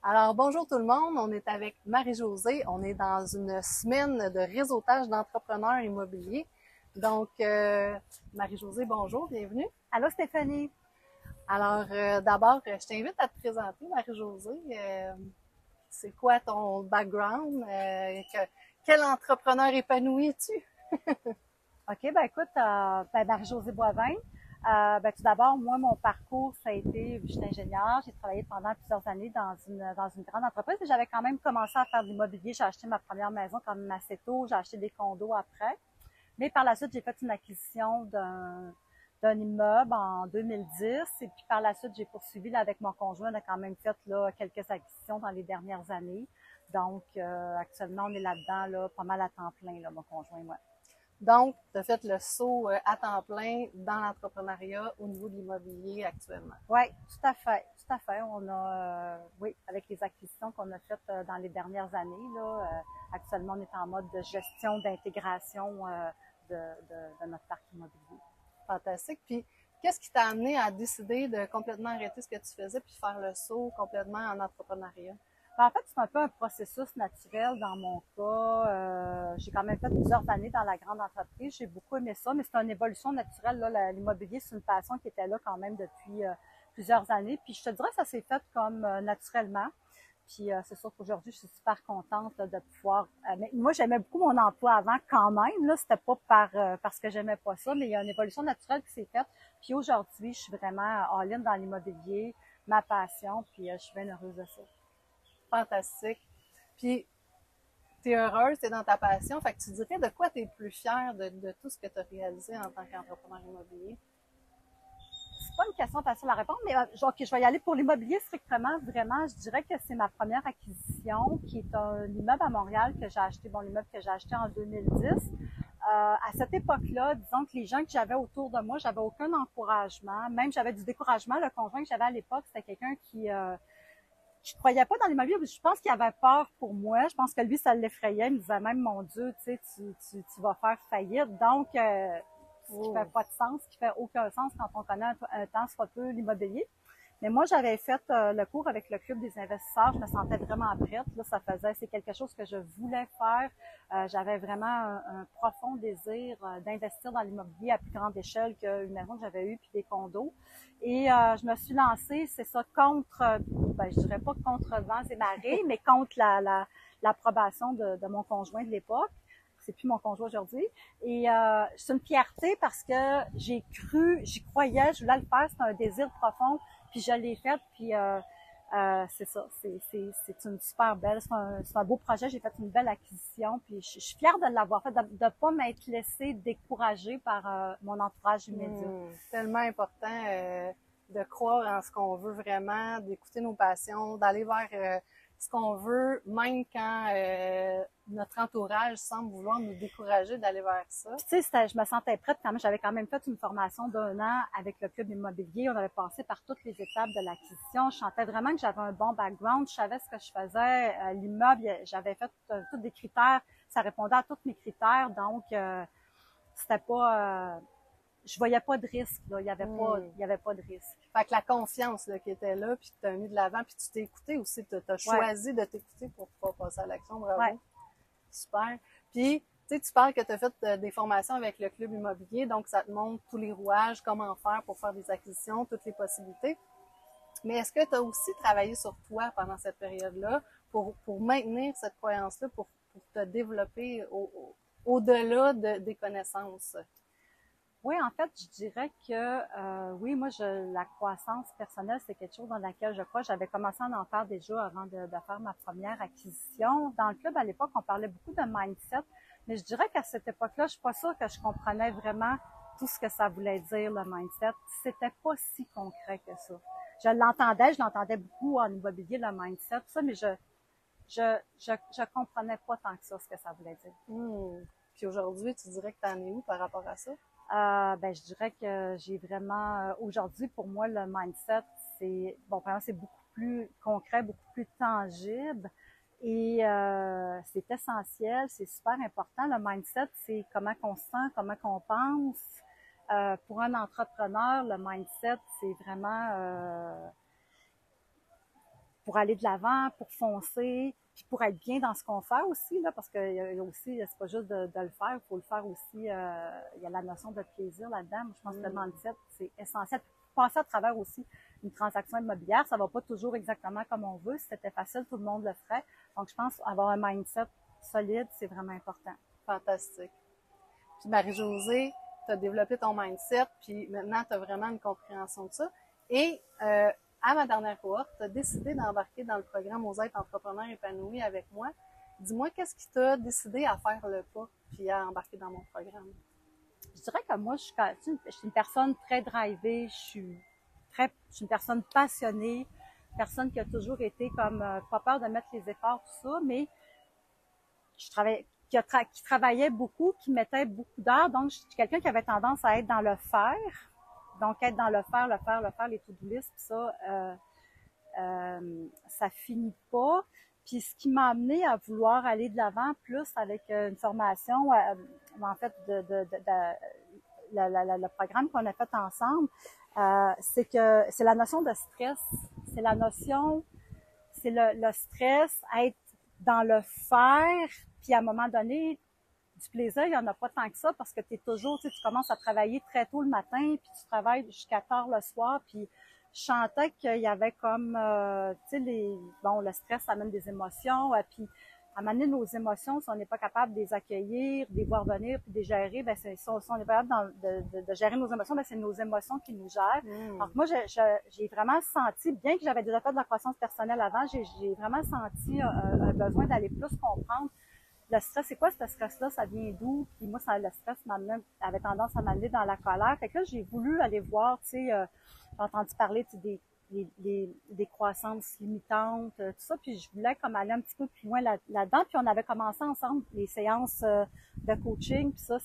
Alors, bonjour tout le monde. On est avec Marie-Josée. On est dans une semaine de réseautage d'entrepreneurs immobiliers. Donc, Marie-Josée, bonjour, bienvenue. Allô, Stéphanie. Alors, d'abord, je t'invite à te présenter, Marie-Josée. C'est quoi ton background? Quel entrepreneur épanoui es-tu? OK, ben écoute, Marie-Josée Boivin. Tout d'abord, moi, mon parcours, ça a été, je suis ingénieure, j'ai travaillé pendant plusieurs années dans une grande entreprise, mais j'avais quand même commencé à faire de l'immobilier. J'ai acheté ma première maison quand même assez tôt, j'ai acheté des condos après. Mais par la suite, j'ai fait une acquisition d'un immeuble en 2010. Et puis par la suite, j'ai poursuivi là, avec mon conjoint. On a quand même fait là, quelques acquisitions dans les dernières années. Donc, actuellement, on est là-dedans, là, pas mal à temps plein, là, mon conjoint et moi. Donc, tu as fait le saut à temps plein dans l'entrepreneuriat au niveau de l'immobilier actuellement. Oui, tout à fait. Tout à fait. On a, oui, avec les acquisitions qu'on a faites dans les dernières années, là, actuellement, on est en mode de gestion, d'intégration de notre parc immobilier. Fantastique. Puis, qu'est-ce qui t'a amené à décider de complètement arrêter ce que tu faisais puis faire le saut complètement en entrepreneuriat? En fait, c'est un peu un processus naturel dans mon cas. J'ai quand même fait plusieurs années dans la grande entreprise. J'ai beaucoup aimé ça, mais c'est une évolution naturelle. Là. L'immobilier, c'est une passion qui était là quand même depuis plusieurs années. Puis je te dirais que ça s'est fait comme naturellement. Puis c'est sûr qu'aujourd'hui, je suis super contente là, de pouvoir. Mais moi, j'aimais beaucoup mon emploi avant quand même. Là, c'était pas parce que j'aimais pas ça, mais il y a une évolution naturelle qui s'est faite. Puis aujourd'hui, je suis vraiment all-in dans l'immobilier, ma passion. Puis je suis bien heureuse de ça. Fantastique. Puis, tu es heureuse, tu es dans ta passion. Fait que tu dirais de quoi tu es plus fière de tout ce que tu as réalisé en tant qu'entrepreneur immobilier? C'est pas une question facile à répondre, mais je vais y aller pour l'immobilier strictement. Vraiment, je dirais que c'est ma première acquisition, qui est un immeuble à Montréal que j'ai acheté, l'immeuble que j'ai acheté en 2010. À cette époque-là, disons que les gens que j'avais autour de moi, j'avais aucun encouragement. Même j'avais du découragement. Le conjoint que j'avais à l'époque, c'était quelqu'un qui croyait pas dans l'immobilier. Je pense qu'il avait peur pour moi. Je pense que lui, ça l'effrayait. Il me disait même, mon Dieu, tu sais, tu vas faire faillite. Donc, ce qui fait Oh. pas de sens, ce qui fait aucun sens quand on connaît un temps soit peu l'immobilier. Mais moi, j'avais fait le cours avec le club des investisseurs. Je me sentais vraiment prête. Là, c'est quelque chose que je voulais faire. J'avais vraiment un profond désir d'investir dans l'immobilier à plus grande échelle qu'une maison que j'avais eue puis des condos. Et je me suis lancée, c'est ça, je dirais pas contre vents et marées, mais contre l'approbation de mon conjoint de l'époque. C'est plus mon conjoint aujourd'hui. Et c'est une fierté parce que j'y croyais, je voulais le faire, c'est un désir profond, puis je l'ai fait, puis c'est ça, c'est une super belle, c'est un beau projet, j'ai fait une belle acquisition, puis je suis fière de l'avoir fait, de ne pas m'être laissée décourager par mon entourage immédiat. Tellement important de croire en ce qu'on veut vraiment, d'écouter nos passions, d'aller vers ce qu'on veut, même quand notre entourage semble vouloir nous décourager d'aller vers ça. Puis tu sais, je me sentais prête quand même. J'avais quand même fait une formation d'un an avec le club immobilier. On avait passé par toutes les étapes de l'acquisition. Je sentais vraiment que j'avais un bon background. Je savais ce que je faisais. L'immeuble, j'avais fait tous des critères. Ça répondait à tous mes critères. Donc, c'était pas... je voyais pas de risque. Là. Il y avait pas de risque. Fait que la confiance là, qui était là, puis que tu as mis de l'avant, puis tu t'es écouté aussi, tu as Ouais, choisi de t'écouter pour pouvoir passer à l'action. ouais. Bravo. Super. Puis, tu sais, tu parles que tu as fait des formations avec le club immobilier, donc ça te montre tous les rouages, comment faire pour faire des acquisitions, toutes les possibilités. Mais est-ce que tu as aussi travaillé sur toi pendant cette période-là pour maintenir cette croyance-là, pour te développer au-delà des connaissances? Oui, en fait, je dirais que oui, la croissance personnelle, c'est quelque chose dans laquelle je crois. J'avais commencé à en faire déjà avant de faire ma première acquisition. Dans le club, à l'époque, on parlait beaucoup de mindset, mais je dirais qu'à cette époque-là, je suis pas sûre que je comprenais vraiment tout ce que ça voulait dire, le mindset. C'était pas si concret que ça. Je l'entendais beaucoup en immobilier, le mindset, tout ça, mais je comprenais pas tant que ça ce que ça voulait dire. Puis aujourd'hui, tu dirais que tu en es où par rapport à ça? Je dirais que j'ai vraiment aujourd'hui pour moi le mindset premièrement c'est beaucoup plus concret, beaucoup plus tangible et c'est essentiel, c'est super important. Le mindset, c'est comment qu'on se sent, comment qu'on pense. Pour un entrepreneur, le mindset, c'est vraiment pour aller de l'avant, pour foncer, puis pour être bien dans ce qu'on fait aussi, là, parce que y a aussi, c'est pas juste de le faire, il faut le faire aussi, il y a la notion de plaisir là-dedans. Moi, je pense que le mindset, c'est essentiel. Passer à travers aussi une transaction immobilière, ça va pas toujours exactement comme on veut. Si c'était facile, tout le monde le ferait. Donc, je pense avoir un mindset solide, c'est vraiment important. Fantastique. Puis Marie-Josée, tu as développé ton mindset, puis maintenant, tu as vraiment une compréhension de ça. Et à ma dernière cohorte, tu as décidé d'embarquer dans le programme Osez être entrepreneur épanoui avec moi. Dis-moi, qu'est-ce qui t'a décidé à faire le pas, puis à embarquer dans mon programme? Je dirais que moi, je suis une personne très drivée, je suis une personne passionnée, personne qui a toujours été comme pas peur de mettre les efforts, tout ça, mais qui travaillait beaucoup, qui mettait beaucoup d'heures. Donc, je suis quelqu'un qui avait tendance à être dans le faire. Donc, être dans le faire, les to-do list, puis ça finit pas. Puis, ce qui m'a amené à vouloir aller de l'avant plus avec une formation, en fait, le programme qu'on a fait ensemble, c'est que c'est la notion de stress. C'est le stress, être dans le faire, puis à un moment donné, du plaisir, il n'y en a pas tant que ça parce que tu es toujours, tu commences à travailler très tôt le matin, puis tu travailles jusqu'à tard le soir, puis je sentais qu'il y avait comme, tu sais, le stress amène des émotions, puis à un moment donné, nos émotions, si on n'est pas capable de les accueillir, de les voir venir, puis de les gérer, ben si on n'est pas capable de gérer nos émotions, ben c'est nos émotions qui nous gèrent. Donc moi, j'ai vraiment senti, bien que j'avais déjà fait de la croissance personnelle avant, j'ai vraiment senti un besoin d'aller plus comprendre le stress. C'est quoi ce stress-là? Ça vient d'où? Puis moi, le stress avait tendance à m'amener dans la colère. Fait que là, j'ai voulu aller voir, tu sais, j'ai entendu parler des croissances limitantes, tout ça, puis je voulais comme aller un petit peu plus loin là-dedans, puis on avait commencé ensemble les séances de coaching, puis ça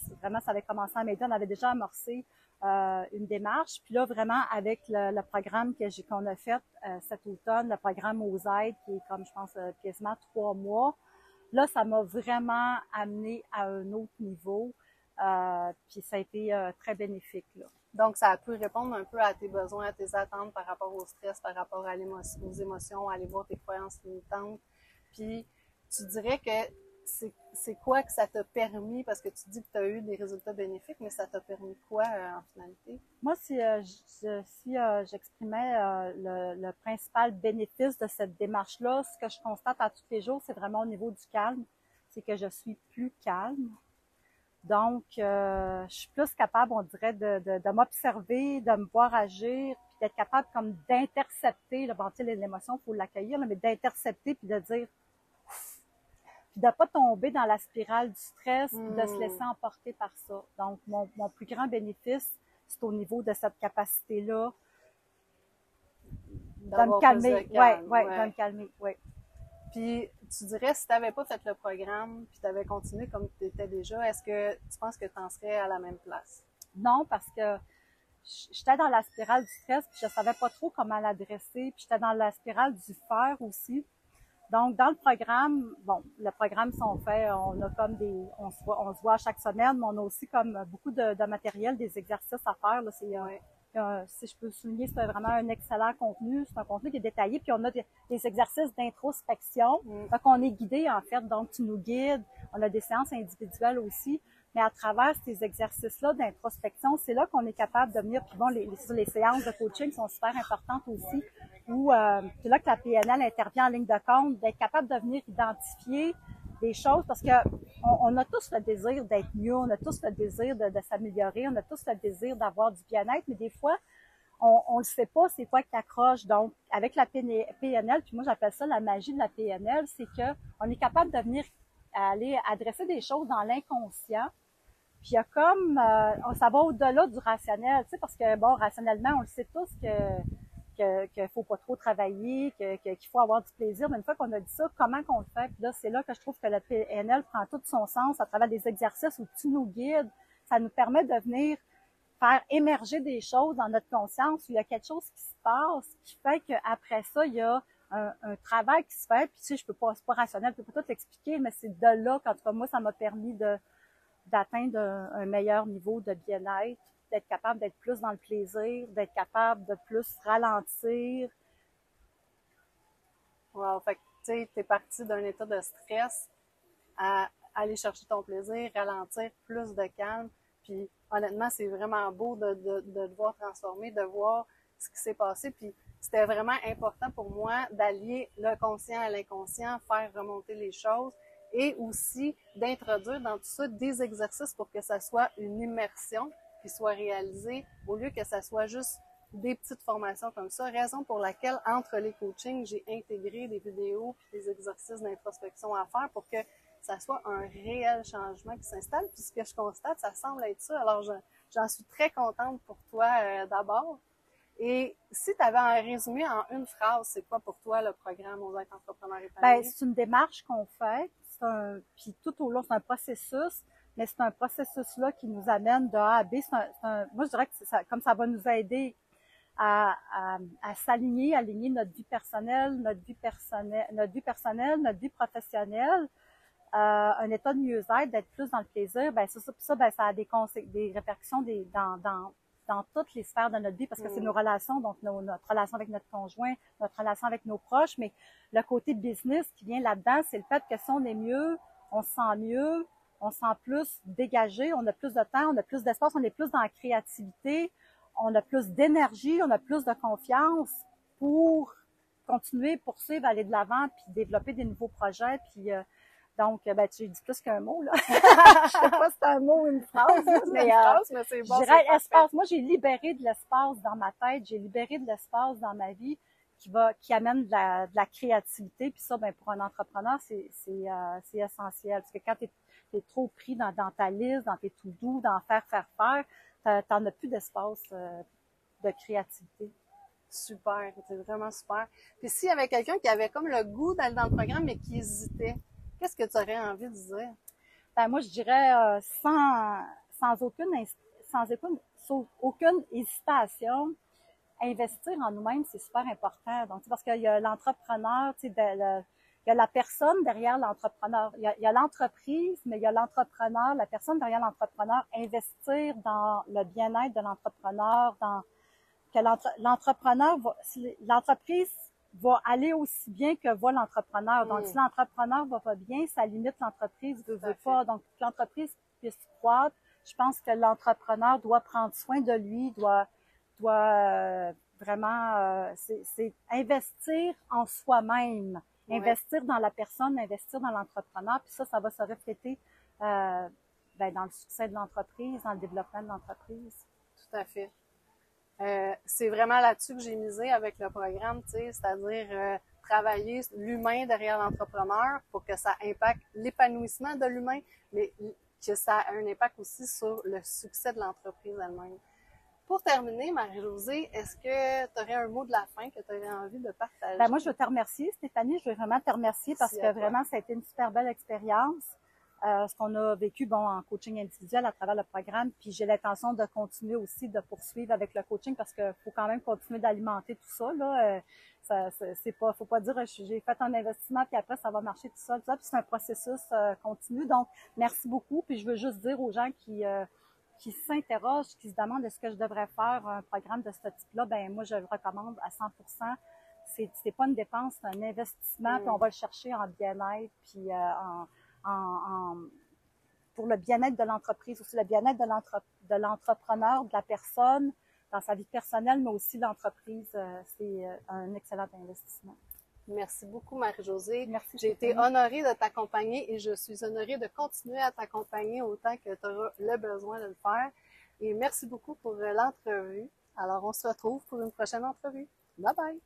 avait commencé à m'aider, on avait déjà amorcé une démarche, puis là, vraiment, avec le programme qu'on a fait cet automne, le programme OSEID, qui est comme, je pense, quasiment 3 mois, là, ça m'a vraiment amené à un autre niveau, puis ça a été très bénéfique, là. Donc, ça a pu répondre un peu à tes besoins, à tes attentes par rapport au stress, par rapport aux émotions, à aller voir tes croyances limitantes. Puis, tu dirais que c'est quoi que ça t'a permis, parce que tu dis que tu as eu des résultats bénéfiques, mais ça t'a permis quoi en finalité? Moi, si j'exprimais le principal bénéfice de cette démarche-là, ce que je constate à tous les jours, c'est vraiment au niveau du calme. C'est que je suis plus calme. Donc, je suis plus capable, on dirait, de m'observer, de me voir agir, puis d'être capable comme d'intercepter, bon, tu sais, l'émotion, il faut l'accueillir, mais d'intercepter puis de dire, puis de pas tomber dans la spirale du stress, puis de se laisser emporter par ça. Donc, mon plus grand bénéfice, c'est au niveau de cette capacité-là de me calmer. De me calmer, ouais. Puis, tu dirais, si tu n'avais pas fait le programme, puis tu avais continué comme tu étais déjà, est-ce que tu penses que tu en serais à la même place? Non, parce que j'étais dans la spirale du stress, puis je savais pas trop comment l'adresser, puis j'étais dans la spirale du faire aussi. Donc, dans le programme, le programme sont faits, on a comme on se voit chaque semaine, mais on a aussi comme beaucoup de matériel, des exercices à faire, là. Si je peux souligner, c'est vraiment un excellent contenu. C'est un contenu qui est détaillé. Puis on a des exercices d'introspection. Donc on est guidé en fait. Donc tu nous guides. On a des séances individuelles aussi. Mais à travers ces exercices-là d'introspection, c'est là qu'on est capable de venir. Puis bon, les séances de coaching sont super importantes aussi. C'est là que la PNL intervient en ligne de compte, d'être capable de venir identifier des choses, parce que on a tous le désir d'être mieux, on a tous le désir de s'améliorer, on a tous le désir d'avoir du bien-être, mais des fois, on ne sait pas c'est quoi qui accroche. Donc, avec la PNL, puis moi j'appelle ça la magie de la PNL, c'est que on est capable de venir aller adresser des choses dans l'inconscient. Puis il y a comme, ça va au-delà du rationnel, tu sais, parce que bon, rationnellement, on le sait tous qu'il faut pas trop travailler, qu'il faut avoir du plaisir. Mais une fois qu'on a dit ça, comment qu'on le fait? Puis là, c'est là que je trouve que la PNL prend tout son sens à travers des exercices où tu nous guides. Ça nous permet de venir faire émerger des choses dans notre conscience où il y a quelque chose qui se passe qui fait qu'après ça, il y a un travail qui se fait. Puis tu sais, c'est pas rationnel, je peux pas tout l'expliquer, mais c'est de là qu'en tout cas, moi, ça m'a permis d'atteindre un meilleur niveau de bien-être, d'être capable d'être plus dans le plaisir, d'être capable de plus ralentir. Wow, fait que, tu sais, t'es parti d'un état de stress à aller chercher ton plaisir, ralentir, plus de calme. Puis, honnêtement, c'est vraiment beau de te voir transformer, de voir ce qui s'est passé. Puis, c'était vraiment important pour moi d'allier le conscient à l'inconscient, faire remonter les choses et aussi d'introduire dans tout ça des exercices pour que ça soit une immersion qui soit réalisée au lieu que ça soit juste des petites formations comme ça. Raison pour laquelle, entre les coachings, j'ai intégré des vidéos et des exercices d'introspection à faire pour que ça soit un réel changement qui s'installe. Puis ce que je constate, ça semble être ça. Alors, j'en suis très contente pour toi d'abord. Et si tu avais un résumé en une phrase, c'est quoi pour toi le programme Mosaïque Entrepreneur Épanoui? Ben, c'est une démarche qu'on fait, puis tout au long, c'est un processus, mais c'est un processus-là qui nous amène de A à B. Moi, je dirais que ça, comme ça va nous aider à s'aligner, aligner notre vie personnelle, notre vie professionnelle, un état de mieux-être, d'être plus dans le plaisir. Ben ça, ben ça a des répercussions dans toutes les sphères de notre vie, parce que c'est nos relations, donc notre relation avec notre conjoint, notre relation avec nos proches, mais le côté business qui vient là-dedans, c'est le fait que si on est mieux, on se sent mieux, on se sent plus dégagé, on a plus de temps, on a plus d'espace, on est plus dans la créativité, on a plus d'énergie, on a plus de confiance pour continuer, poursuivre, aller de l'avant, puis développer des nouveaux projets, puis donc, ben, tu dis plus qu'un mot, là. Je sais pas si c'est un mot ou une phrase, mais c'est bon, je dirais espace. Moi, j'ai libéré de l'espace dans ma tête, j'ai libéré de l'espace dans ma vie qui amène de la créativité. Puis ça, ben, pour un entrepreneur, c'est essentiel. Parce que quand t'es trop pris dans ta liste, dans tes to-do, dans faire, t'en as plus d'espace de créativité. Super, c'est vraiment super. Puis s'il y avait quelqu'un qui avait comme le goût d'aller dans le programme, mais qui hésitait, qu'est-ce que tu aurais envie de dire? Ben, moi, je dirais sans aucune hésitation, investir en nous-mêmes, c'est super important. Donc, parce qu'il y a l'entrepreneur, tu sais, il y a la personne derrière l'entrepreneur. Il y a l'entreprise, mais il y a l'entrepreneur, la personne derrière l'entrepreneur. Investir dans le bien-être de l'entrepreneur, dans que l'entreprise va aller aussi bien que va l'entrepreneur. Donc, si l'entrepreneur va pas bien, ça limite l'entreprise, veut pas. Donc, que l'entreprise puisse croître, je pense que l'entrepreneur doit prendre soin de lui, doit vraiment, c'est investir en soi-même, investir dans la personne, investir dans l'entrepreneur, puis ça va se refléter dans le succès de l'entreprise, dans le développement de l'entreprise. Tout à fait. C'est vraiment là-dessus que j'ai misé avec le programme, tu sais, c'est-à-dire travailler l'humain derrière l'entrepreneur pour que ça impacte l'épanouissement de l'humain, mais que ça a un impact aussi sur le succès de l'entreprise elle-même. Pour terminer, Marie-Josée, est-ce que tu aurais un mot de la fin que tu aurais envie de partager? Ben moi, je veux te remercier, Stéphanie. Je veux vraiment te remercier parce que vraiment, ça a été une super belle expérience. Ce qu'on a vécu en coaching individuel à travers le programme, puis j'ai l'intention de continuer aussi, de poursuivre avec le coaching parce qu'il faut quand même continuer d'alimenter tout ça, là. Faut pas dire j'ai fait un investissement puis après ça va marcher tout ça, puis c'est un processus continu. Donc, merci beaucoup. Puis je veux juste dire aux gens qui s'interrogent, qui se demandent est-ce que je devrais faire un programme de ce type-là, ben moi je le recommande à 100%. C'est pas une dépense, c'est un investissement, puis on va le chercher en bien-être, puis pour le bien-être de l'entreprise, aussi le bien-être de l'entrepreneur, de la personne, dans sa vie personnelle, mais aussi l'entreprise. C'est un excellent investissement. Merci beaucoup, Marie-Josée. Merci. J'ai été honorée de t'accompagner et je suis honorée de continuer à t'accompagner autant que tu auras le besoin de le faire. Et merci beaucoup pour l'entrevue. Alors, on se retrouve pour une prochaine entrevue. Bye bye!